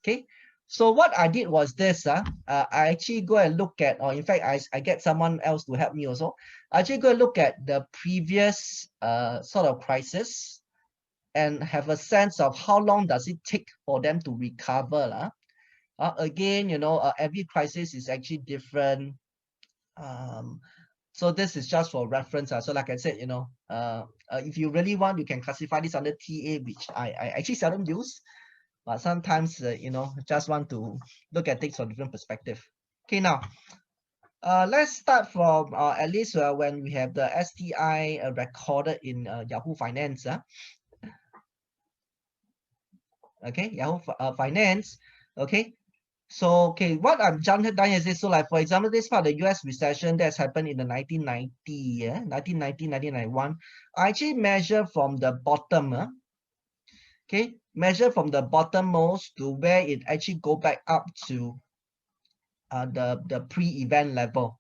Okay, so what I did was this. I actually go and look at, or in fact, I get someone else to help me also. I actually go and look at the previous sort of crisis and have a sense of how long does it take for them to recover. Again, every crisis is actually different. So this is just for reference. So like I said, if you really want, you can classify this under TA, which I actually seldom use. But sometimes, just want to look at things from different perspective. Okay, now, let's start from at least when we have the STI recorded in Yahoo Finance. Okay, Yahoo Finance. Okay, so what I've done here is this. So like, for example, this part of the US recession that's happened in the 1990, 1991. I actually measure from the bottom. Okay, measure from the bottommost to where it actually go back up to the pre-event level.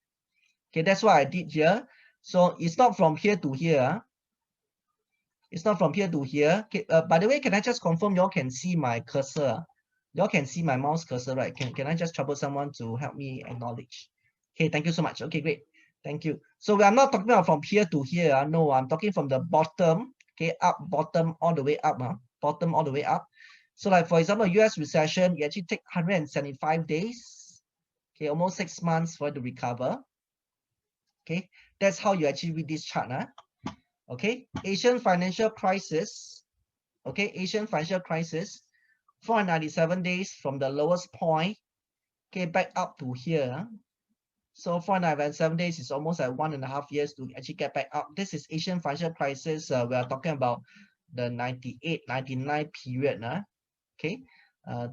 Okay, that's what I did here. So it's not from here to here. It's not from here to here. Okay, by the way, can I just confirm y'all can see my cursor? Y'all can see my mouse cursor, right? Can I just trouble someone to help me acknowledge? Okay, thank you so much. Okay, great. Thank you. So we are not talking about from here to here. No, I'm talking from the bottom, okay, up, bottom, all the way up. Bottom all the way up. So like, for example, US recession, you actually take 175 days. Okay, almost 6 months for it to recover. Okay, that's how you actually read this chart. Okay, Asian financial crisis. Okay, Asian financial crisis, 497 days from the lowest point. Okay, back up to here. So 497 days is almost like 1.5 years to actually get back up. This is Asian financial crisis. We are talking about the 98, 99 period. Okay,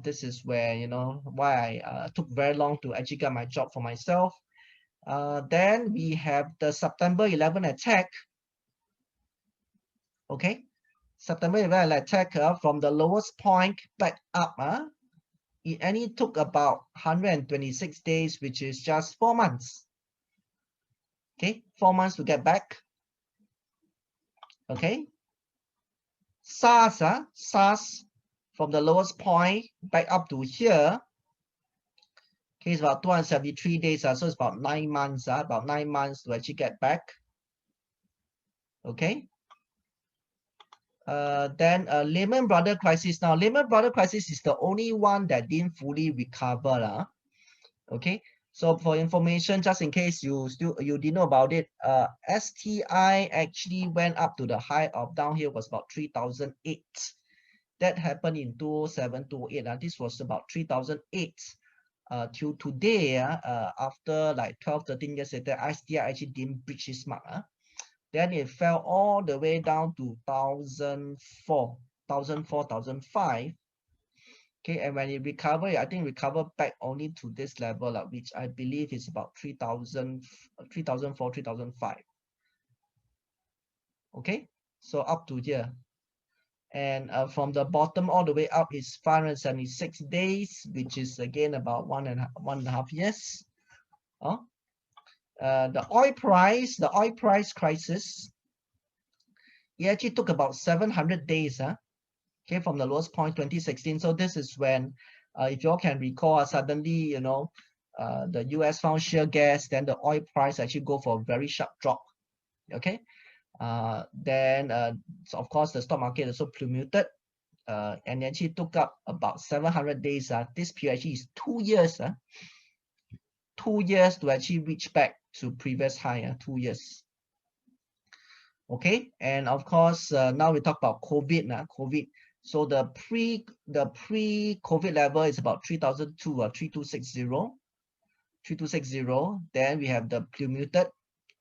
this is where, why I took very long to actually get my job for myself. Then we have the September 11 attack. Okay, September 11 attack from the lowest point back up. It only took about 126 days, which is just 4 months. Okay, 4 months to get back. Okay, SARS, SARS from the lowest point back up to here. Okay, it's about 273 days. So it's about 9 months. About 9 months to actually get back. Okay. Then Lehman Brothers crisis. Now, Lehman Brothers crisis is the only one that didn't fully recover. Okay. So for information, just in case you didn't know about it, STI actually went up to the high of down here was about 3008. That happened in 2007, 2008. This was about 3008. Till today, after like 12, 13 years later, STI actually didn't breach this mark. Then it fell all the way down to 2004, 2005. Okay, and when it recovered, I think recovered back only to this level, which I believe is about 2004, 2005. Okay, so up to here. And from the bottom all the way up is 576 days, which is again about one and a half years. The oil price crisis, it actually took about 700 days. Okay, from the lowest point 2016. So this is when, if you all can recall, suddenly, the US found shale gas, then the oil price actually go for a very sharp drop. Okay, then so of course the stock market also plummeted, and actually took up about 700 days. This period actually is 2 years. 2 years to actually reach back to previous high. 2 years. Okay, and of course now we talk about COVID. COVID. So the pre-COVID level is about 3002 or 3260. Then we have the plummeted.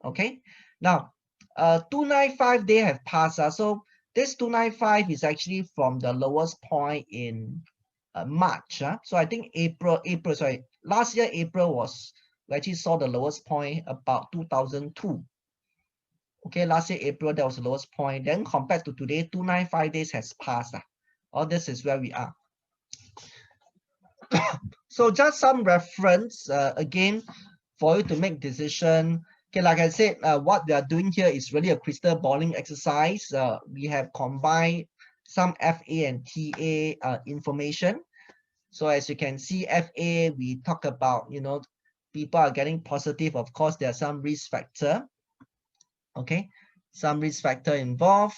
Okay, now 295 day have passed. So this 295 is actually from the lowest point in March. So I think last year April we actually saw the lowest point about 2002. Okay, last year April that was the lowest point. Then compared to today, 295 days has passed. All this is where we are. So just some reference again for you to make decision. Okay, like I said, what we are doing here is really a crystal balling exercise. We have combined some FA and TA information. So as you can see, FA, we talk about, you know, people are getting positive. Of course, there are some risk factor. Okay, some risk factor involved.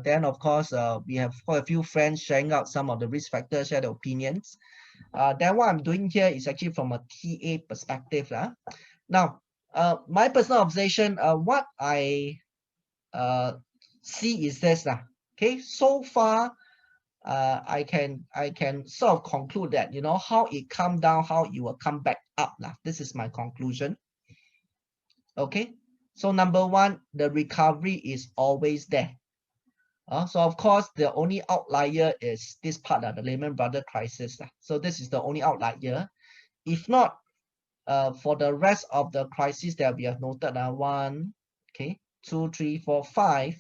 Then of course, we have quite a few friends sharing out some of the risk factors, share their opinions. Then what I'm doing here is actually from a TA perspective. Now, my personal observation, what I see is this. Okay, so far, I can sort of conclude that, you know, how it come down, how it will come back up. This is my conclusion. Okay, so number one, the recovery is always there. So of course, the only outlier is this part, the Lehman Brothers crisis. So this is the only outlier. If not, for the rest of the crisis that we have noted, 1, okay, 2, 3, 4, 5,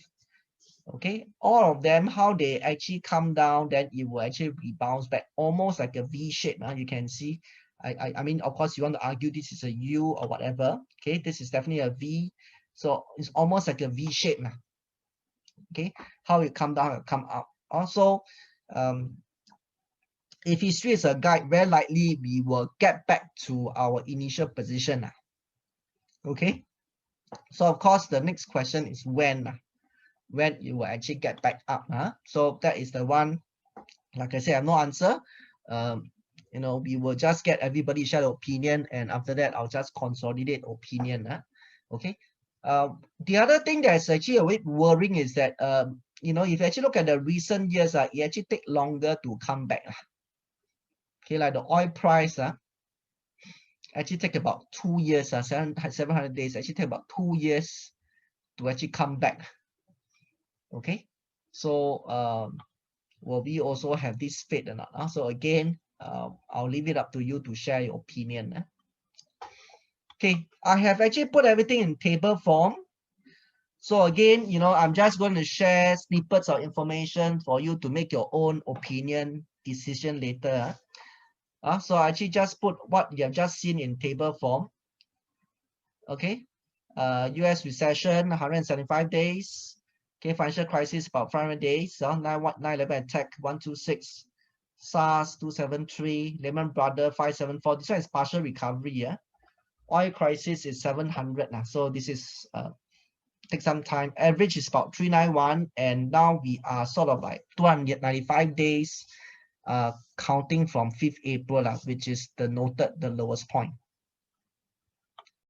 okay, all of them, how they actually come down, then it will actually rebound back, almost like a V shape. You can see, I mean, of course, you want to argue this is a U or whatever. Okay, this is definitely a V, so it's almost like a V shape. Okay, how it come down and come up. Also, if history is a guide, very likely we will get back to our initial position. Okay, so of course, the next question is when you will actually get back up. So that is the one. Like I said, I have no answer. You know, we will just get everybody share opinion, and after that, I'll just consolidate opinion. Okay. The other thing that's actually a bit worrying is that you know, if you actually look at the recent years, it actually take longer to come back. Okay, like the oil price, actually take about 2 years, 700 days, actually take about 2 years to actually come back. Okay, so will we also have this fate or not? So again, I'll leave it up to you to share your opinion. Okay, I have actually put everything in table form. So again, you know, I'm just going to share snippets of information for you to make your own opinion decision later. So I actually just put what you have just seen in table form. Okay, US recession, 175 days. Okay, financial crisis, about 500 days. 9/11 attack, 126. SARS, 273. Lehman Brothers, 574. This one is partial recovery. Oil crisis is 700. So this is take some time. Average is about 391, and now we are sort of like 295 days, counting from 5th April, which is the lowest point.